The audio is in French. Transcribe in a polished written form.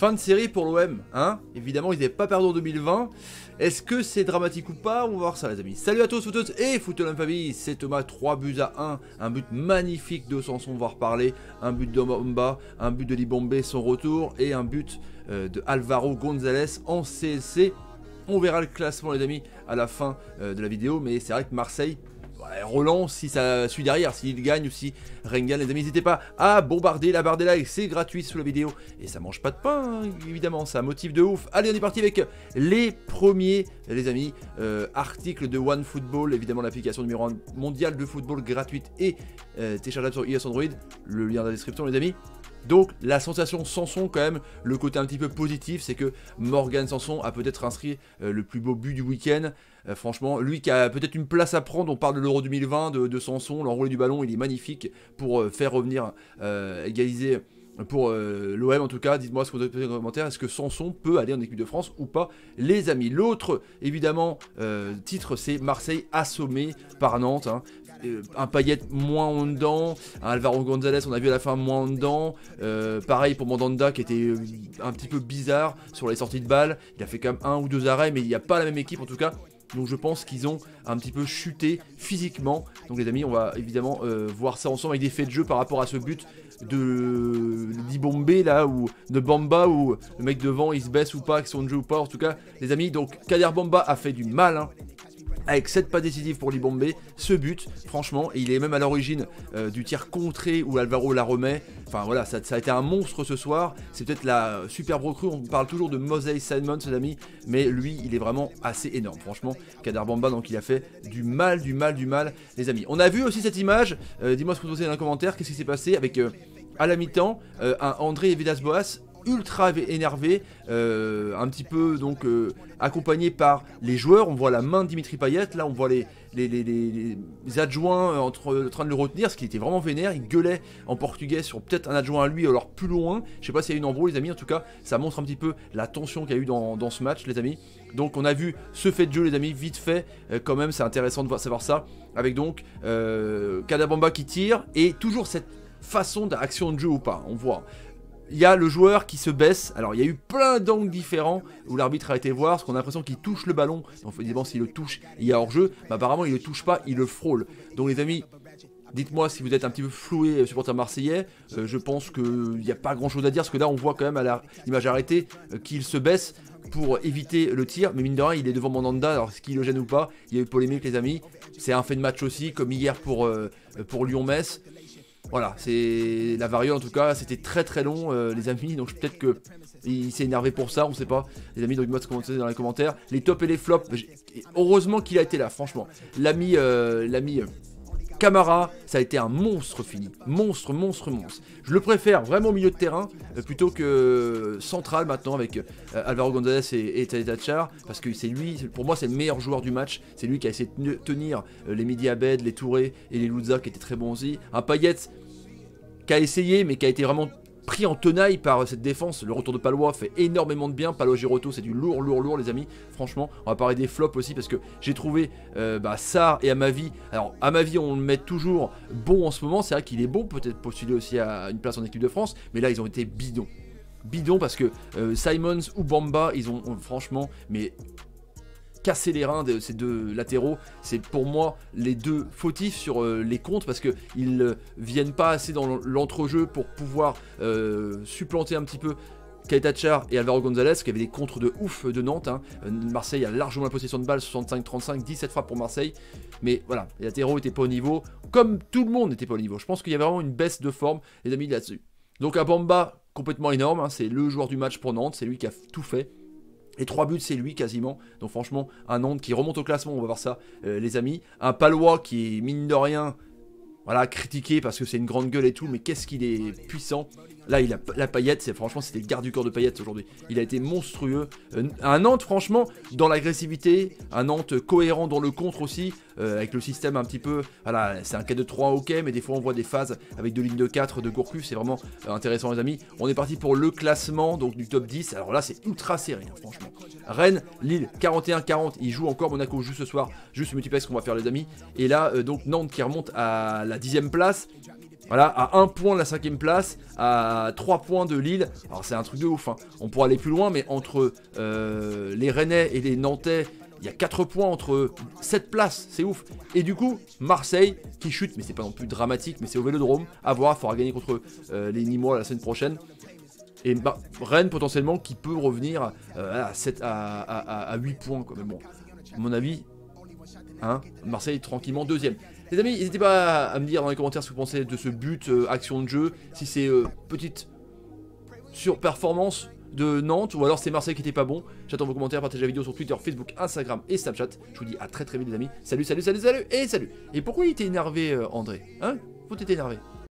fin de série pour l'OM, hein. Évidemment, ils n'avaient pas perdu en 2020. Est-ce que c'est dramatique ou pas? On va voir ça, les amis. Salut à tous, footeuses et footeux famille, c'est Thomas, 3 buts à 1. Un but magnifique de Sanson, on va en reparler. Un but de Bomba, un but de Libombe, son retour, et un but de Alvaro González en CLC. On verra le classement, les amis, à la fin de la vidéo, mais c'est vrai que Marseille relance si ça suit derrière, s'il gagne ou si Rennes gagne. Les amis, n'hésitez pas à bombarder la barre des likes, c'est gratuit sous la vidéo et ça mange pas de pain, hein, évidemment, ça motive de ouf. Allez, on est parti avec les premiers, les amis, articles de OneFootball, évidemment l'application numéro 1 mondiale de football gratuite et téléchargeable sur iOS Android, le lien dans la description, les amis. Donc la sensation Sanson, quand même, le côté un petit peu positif, c'est que Morgan Sanson a peut-être inscrit le plus beau but du week-end. Franchement, lui qui a peut-être une place à prendre, on parle de l'Euro 2020, de Sanson, l'enroulé du ballon, il est magnifique pour faire revenir, égaliser pour l'OM en tout cas. Dites-moi ce que vous avez dans les commentaires, est-ce que Sanson peut aller en équipe de France ou pas, les amis. L'autre, évidemment, titre, c'est Marseille assommé par Nantes, hein. Un Payet moins en dedans, un Alvaro González on a vu à la fin moins en dedans, pareil pour Mandanda qui était un petit peu bizarre sur les sorties de balles, il a fait quand même 1 ou 2 arrêts mais il n'y a pas la même équipe en tout cas, donc je pense qu'ils ont un petit peu chuté physiquement. Donc les amis, on va évidemment voir ça ensemble avec des faits de jeu par rapport à ce but de Libombe là, ou de Bamba, où le mec devant il se baisse ou pas, que son jeu ou pas, en tout cas les amis. Donc Kader Bamba a fait du mal, hein, avec 7 pas décisives pour Libombe, ce but, franchement, et il est même à l'origine du tir contré où Alvaro la remet. Enfin voilà, ça a été un monstre ce soir. C'est peut-être la superbe recrue, on parle toujours de Moses Simon, ses amis, mais lui, il est vraiment assez énorme, franchement. Kader Bamba, donc il a fait du mal, les amis. On a vu aussi cette image, dis-moi ce que vous pensez dans les commentaires, qu'est-ce qui s'est passé avec, à la mi-temps, un André Villas-Boas, ultra énervé, un petit peu donc accompagné par les joueurs. On voit la main de Dimitri Payet, là on voit les adjoints en train de le retenir, parce qu'il était vraiment vénère, il gueulait en portugais sur peut-être un adjoint à lui, alors plus loin, je sais pas s'il y a eu une embrouille les amis, en tout cas ça montre un petit peu la tension qu'il y a eu dans ce match les amis. Donc on a vu ce fait de jeu les amis, vite fait, quand même c'est intéressant de savoir ça, avec donc Kader Bamba qui tire, et toujours cette façon d'action de jeu ou pas, on voit. Il y a le joueur qui se baisse, alors il y a eu plein d'angles différents où l'arbitre a été voir, parce qu'on a l'impression qu'il touche le ballon, donc évidemment s'il le touche, il y a hors-jeu, mais apparemment il le touche pas, il le frôle. Donc les amis, dites-moi si vous êtes un petit peu floué supporter marseillais, je pense qu'il n'y a pas grand chose à dire, parce que là on voit quand même à l'image arrêtée qu'il se baisse pour éviter le tir, mais mine de rien il est devant Mandanda, alors est-ce qu'il le gêne ou pas? Il y a eu polémique les amis, c'est un fait de match aussi, comme hier pour Lyon-Metz. Voilà, c'est la variole en tout cas, c'était très long les amis, donc peut-être que il s'est énervé pour ça, on sait pas. Les amis, donc moi ce que vous pensez dans les commentaires, les tops et les flops, heureusement qu'il a été là, franchement. L'ami Camara, ça a été un monstre fini, monstre. Je le préfère vraiment au milieu de terrain, plutôt que central maintenant avec Alvaro González et Tadic, parce que c'est lui, pour moi c'est le meilleur joueur du match, c'est lui qui a essayé de tenir les Mehdi Abed, les Touré et les Louza qui étaient très bons aussi. Un Payet qui a essayé mais qui a été vraiment pris en tenaille par cette défense. Le retour de Palois fait énormément de bien. Palois Giroto, c'est du lourd les amis. Franchement, on va parler des flops aussi parce que j'ai trouvé Sarr et Amavi. Alors Amavi, on le met toujours bon en ce moment. C'est vrai qu'il est bon, peut-être postulé aussi à une place en équipe de France. Mais là, ils ont été bidons parce que Simons ou Bamba, ils ont franchement, mais casser les reins de ces deux latéraux, c'est pour moi les deux fautifs sur les contres, parce qu'ils viennent pas assez dans l'entrejeu pour pouvoir supplanter un petit peu Kaitachar et Alvaro González, qui avaient des contres de ouf de Nantes, hein. Marseille a largement la possession de balle, 65-35, 17 frappes pour Marseille, mais voilà, les latéraux n'étaient pas au niveau, comme tout le monde n'était pas au niveau. Je pense qu'il y a vraiment une baisse de forme, les amis, là-dessus. Donc un Bamba complètement énorme, hein. C'est le joueur du match pour Nantes, c'est lui qui a tout fait. Et 3 buts, c'est lui quasiment. Donc franchement, un Nantes qui remonte au classement, on va voir ça, les amis. Un Palois qui est, mine de rien, voilà, critiqué parce que c'est une grande gueule et tout, mais qu'est-ce qu'il est puissant. Là, il a la Payet, franchement, c'était le garde du corps de Payet aujourd'hui. Il a été monstrueux. Un Nantes, franchement, dans l'agressivité, un Nantes cohérent dans le contre aussi, avec le système un petit peu, voilà, c'est un 4-2-3 ok, mais des fois on voit des phases avec deux lignes de 4 de Gourcuff, c'est vraiment intéressant les amis. On est parti pour le classement, donc du top 10, alors là c'est ultra serré, hein, franchement. Rennes, Lille, 41-40, ils jouent encore, Monaco joue ce soir, juste le multiplex qu'on va faire les amis. Et là, donc Nantes qui remonte à la 10e place. Voilà, à 1 point de la 5ème place, à 3 points de Lille. Alors c'est un truc de ouf, hein. On pourra aller plus loin, mais entre les Rennais et les Nantais, il y a 4 points entre 7 places, c'est ouf. Et du coup, Marseille qui chute, mais c'est pas non plus dramatique, mais c'est au Vélodrome. À voir, il faudra gagner contre les Nîmois la semaine prochaine. Et bah, Rennes potentiellement qui peut revenir à 8 points, quoi. Mais bon, à mon avis, hein, Marseille tranquillement 2ème. Les amis, n'hésitez pas à me dire dans les commentaires ce que vous pensez de ce but, action de jeu, si c'est petite surperformance de Nantes, ou alors c'est Marseille qui était pas bon. J'attends vos commentaires, partagez la vidéo sur Twitter, Facebook, Instagram et Snapchat. Je vous dis à très vite les amis. Salut, salut, salut, salut, et salut. Et pourquoi il était énervé André? Hein? Vous t'étais énervé?